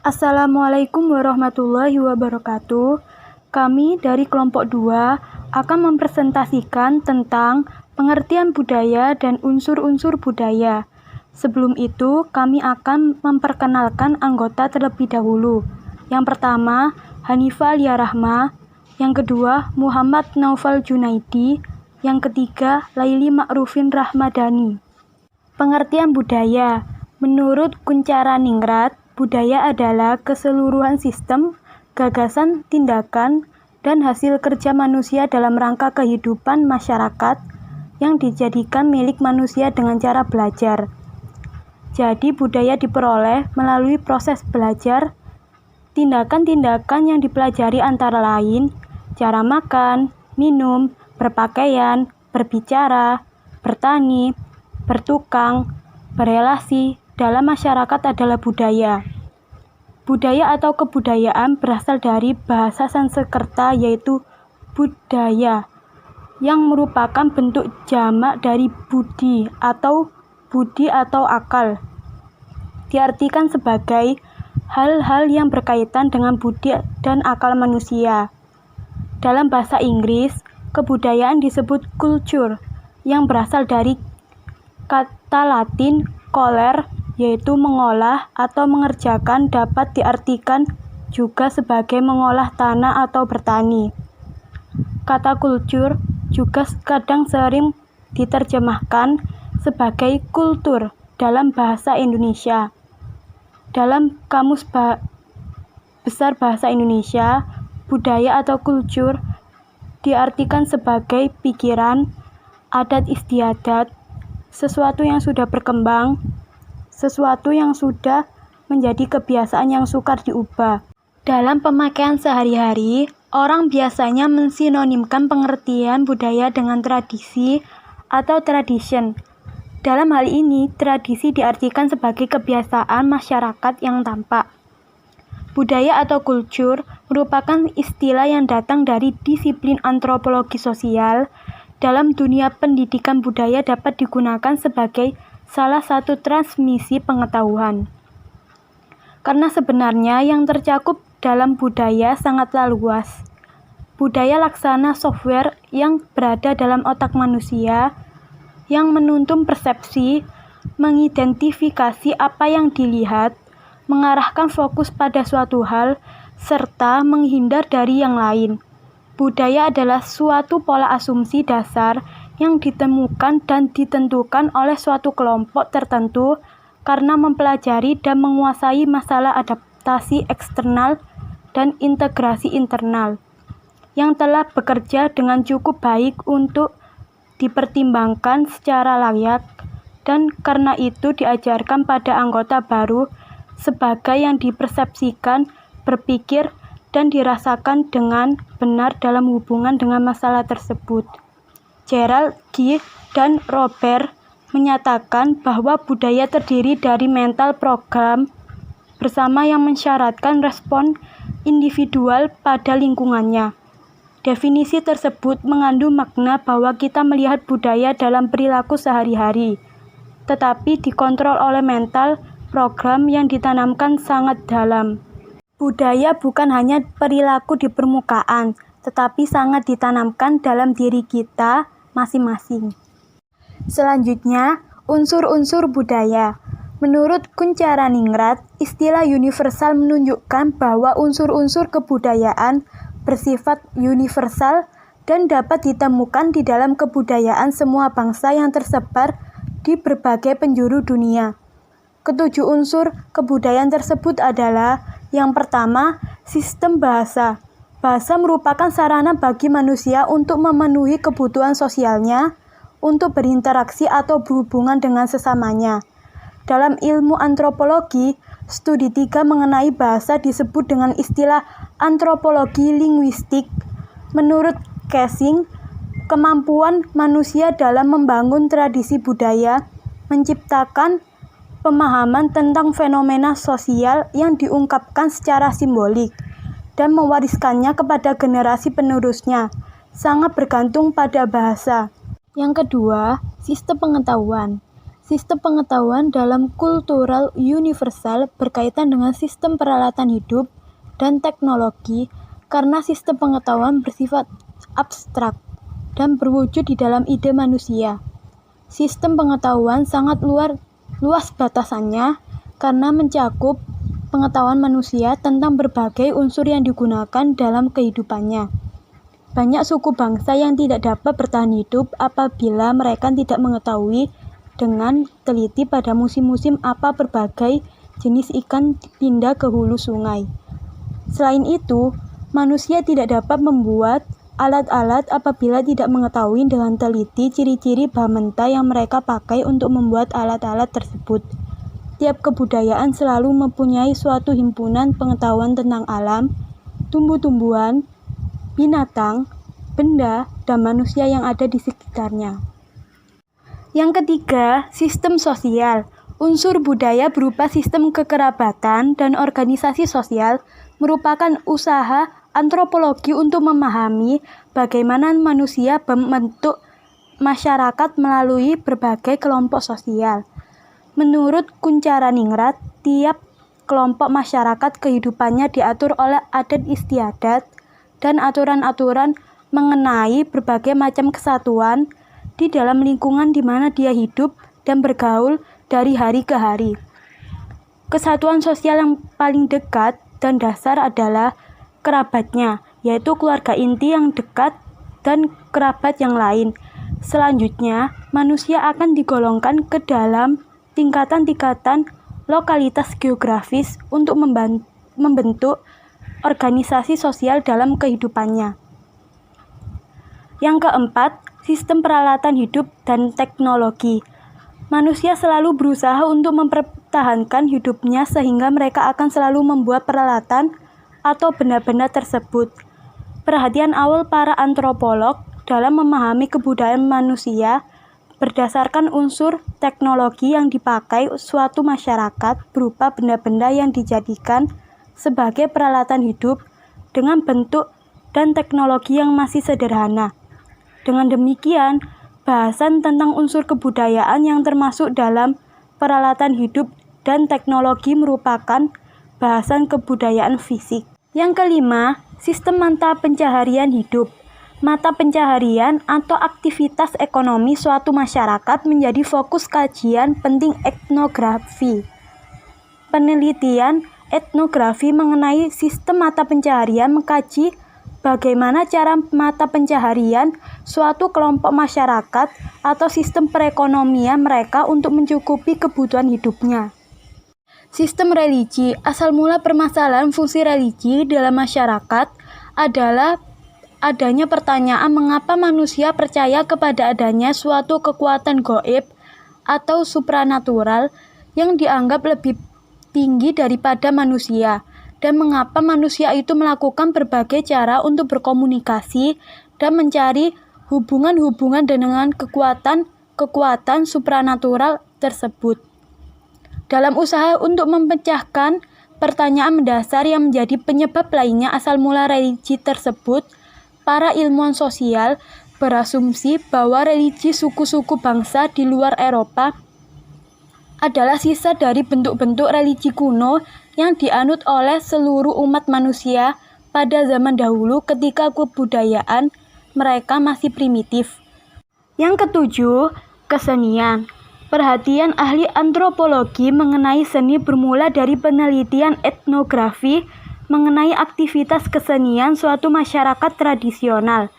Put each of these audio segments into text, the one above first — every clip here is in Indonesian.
Assalamualaikum warahmatullahi wabarakatuh. Kami dari kelompok 2 akan mempresentasikan tentang pengertian budaya dan unsur-unsur budaya. Sebelum itu, kami akan memperkenalkan anggota terlebih dahulu. Yang pertama, Hanifah Lia Rahma. Yang kedua, Muhammad Naufal Junaidi. Yang ketiga, Laili Ma'rufin Rahmadani. Pengertian budaya. Menurut Kuncharaningrat, budaya adalah keseluruhan sistem, gagasan, tindakan, dan hasil kerja manusia dalam rangka kehidupan masyarakat yang dijadikan milik manusia dengan cara belajar. Jadi budaya diperoleh melalui proses belajar. Tindakan-tindakan yang dipelajari antara lain cara makan, minum, berpakaian, berbicara, bertani, bertukang, berelasi dalam masyarakat adalah budaya. Budaya atau kebudayaan berasal dari bahasa Sanskerta yaitu budaya, yang merupakan bentuk jamak dari budi atau akal. Diartikan sebagai hal-hal yang berkaitan dengan budi dan akal manusia. Dalam bahasa Inggris, kebudayaan disebut culture, yang berasal dari kata Latin coller, yaitu mengolah atau mengerjakan, dapat diartikan juga sebagai mengolah tanah atau bertani. Kata kultur juga kadang sering diterjemahkan sebagai kultur dalam bahasa Indonesia. Dalam Kamus Besar Bahasa Indonesia, budaya atau kultur diartikan sebagai pikiran, adat istiadat, sesuatu yang sudah berkembang, sesuatu yang sudah menjadi kebiasaan yang sukar diubah. Dalam pemakaian sehari-hari, orang biasanya mensinonimkan pengertian budaya dengan tradisi atau tradition. Dalam hal ini, tradisi diartikan sebagai kebiasaan masyarakat yang tampak. Budaya atau kultur merupakan istilah yang datang dari disiplin antropologi sosial. Dalam dunia pendidikan, budaya dapat digunakan sebagai salah satu transmisi pengetahuan. Karena sebenarnya yang tercakup dalam budaya sangatlah luas. Budaya laksana software yang berada dalam otak manusia, yang menuntun persepsi, mengidentifikasi apa yang dilihat, mengarahkan fokus pada suatu hal, serta menghindar dari yang lain. Budaya adalah suatu pola asumsi dasar yang ditemukan dan ditentukan oleh suatu kelompok tertentu karena mempelajari dan menguasai masalah adaptasi eksternal dan integrasi internal yang telah bekerja dengan cukup baik untuk dipertimbangkan secara layak, dan karena itu diajarkan pada anggota baru sebagai yang dipersepsikan, berpikir, dan dirasakan dengan benar dalam hubungan dengan masalah tersebut. Gerald G. dan Robert menyatakan bahwa budaya terdiri dari mental program bersama yang mensyaratkan respon individual pada lingkungannya. Definisi tersebut mengandung makna bahwa kita melihat budaya dalam perilaku sehari-hari, tetapi dikontrol oleh mental program yang ditanamkan sangat dalam. Budaya bukan hanya perilaku di permukaan, tetapi sangat ditanamkan dalam diri kita masing-masing. Selanjutnya, unsur-unsur budaya. Menurut Kuncharaningrat, istilah universal menunjukkan bahwa unsur-unsur kebudayaan bersifat universal dan dapat ditemukan di dalam kebudayaan semua bangsa yang tersebar di berbagai penjuru dunia. Ketujuh unsur kebudayaan tersebut adalah: yang pertama, sistem bahasa. Bahasa merupakan sarana bagi manusia untuk memenuhi kebutuhan sosialnya, untuk berinteraksi atau berhubungan dengan sesamanya. Dalam ilmu antropologi, studi 3 mengenai bahasa disebut dengan istilah antropologi linguistik. Menurut Casing, kemampuan manusia dalam membangun tradisi budaya, menciptakan pemahaman tentang fenomena sosial yang diungkapkan secara simbolik, dan mewariskannya kepada generasi penerusnya, sangat bergantung pada bahasa. Yang kedua, sistem pengetahuan. Sistem pengetahuan dalam kultural universal berkaitan dengan sistem peralatan hidup dan teknologi karena sistem pengetahuan bersifat abstrak dan berwujud di dalam ide manusia. Sistem pengetahuan sangat luas batasannya karena mencakup pengetahuan manusia tentang berbagai unsur yang digunakan dalam kehidupannya. Banyak suku bangsa yang tidak dapat bertahan hidup apabila mereka tidak mengetahui dengan teliti pada musim-musim apa berbagai jenis ikan pindah ke hulu sungai. Selain itu, manusia tidak dapat membuat alat-alat apabila tidak mengetahui dengan teliti ciri-ciri bahan mentah yang mereka pakai untuk membuat alat-alat tersebut. Tiap kebudayaan selalu mempunyai suatu himpunan pengetahuan tentang alam, tumbuh-tumbuhan, binatang, benda, dan manusia yang ada di sekitarnya. Yang ketiga, sistem sosial. Unsur budaya berupa sistem kekerabatan dan organisasi sosial merupakan usaha antropologi untuk memahami bagaimana manusia membentuk masyarakat melalui berbagai kelompok sosial. Menurut Kuncharaningrat, tiap kelompok masyarakat kehidupannya diatur oleh adat istiadat dan aturan-aturan mengenai berbagai macam kesatuan di dalam lingkungan di mana dia hidup dan bergaul dari hari ke hari. Kesatuan sosial yang paling dekat dan dasar adalah kerabatnya, yaitu keluarga inti yang dekat dan kerabat yang lain. Selanjutnya, manusia akan digolongkan ke dalam tingkatan-tingkatan lokalitas geografis untuk membentuk organisasi sosial dalam kehidupannya. Yang keempat, sistem peralatan hidup dan teknologi. Manusia selalu berusaha untuk mempertahankan hidupnya sehingga mereka akan selalu membuat peralatan atau benda-benda tersebut. Perhatian awal para antropolog dalam memahami kebudayaan manusia berdasarkan unsur teknologi yang dipakai suatu masyarakat berupa benda-benda yang dijadikan sebagai peralatan hidup dengan bentuk dan teknologi yang masih sederhana. Dengan demikian, bahasan tentang unsur kebudayaan yang termasuk dalam peralatan hidup dan teknologi merupakan bahasan kebudayaan fisik. Yang kelima, sistem mata pencaharian hidup. Mata pencaharian atau aktivitas ekonomi suatu masyarakat menjadi fokus kajian penting etnografi. Penelitian etnografi mengenai sistem mata pencaharian mengkaji bagaimana cara mata pencaharian suatu kelompok masyarakat atau sistem perekonomian mereka untuk mencukupi kebutuhan hidupnya. Sistem religi. Asal mula permasalahan fungsi religi dalam masyarakat adalah adanya pertanyaan mengapa manusia percaya kepada adanya suatu kekuatan gaib atau supranatural yang dianggap lebih tinggi daripada manusia. Dan mengapa manusia itu melakukan berbagai cara untuk berkomunikasi dan mencari hubungan-hubungan dengan kekuatan supranatural tersebut. Dalam usaha untuk memecahkan pertanyaan mendasar yang menjadi penyebab lainnya asal mula religi tersebut, para ilmuwan sosial berasumsi bahwa religi suku-suku bangsa di luar Eropa adalah sisa dari bentuk-bentuk religi kuno yang dianut oleh seluruh umat manusia pada zaman dahulu ketika kebudayaan mereka masih primitif. Yang ketujuh, kesenian. Perhatian ahli antropologi mengenai seni bermula dari penelitian etnografi mengenai aktivitas kesenian suatu masyarakat tradisional.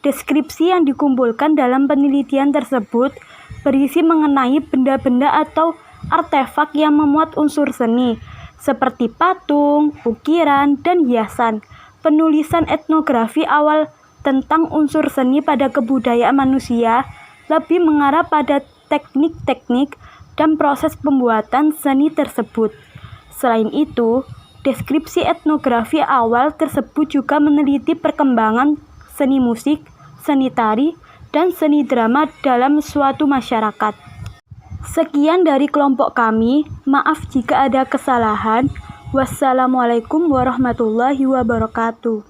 Deskripsi yang dikumpulkan dalam penelitian tersebut berisi mengenai benda-benda atau artefak yang memuat unsur seni, seperti patung, ukiran, dan hiasan. Penulisan etnografi awal tentang unsur seni pada kebudayaan manusia lebih mengarah pada teknik-teknik dan proses pembuatan seni tersebut. Selain itu, deskripsi etnografi awal tersebut juga meneliti perkembangan seni musik, seni tari, dan seni drama dalam suatu masyarakat. Sekian dari kelompok kami, maaf jika ada kesalahan. Wassalamualaikum warahmatullahi wabarakatuh.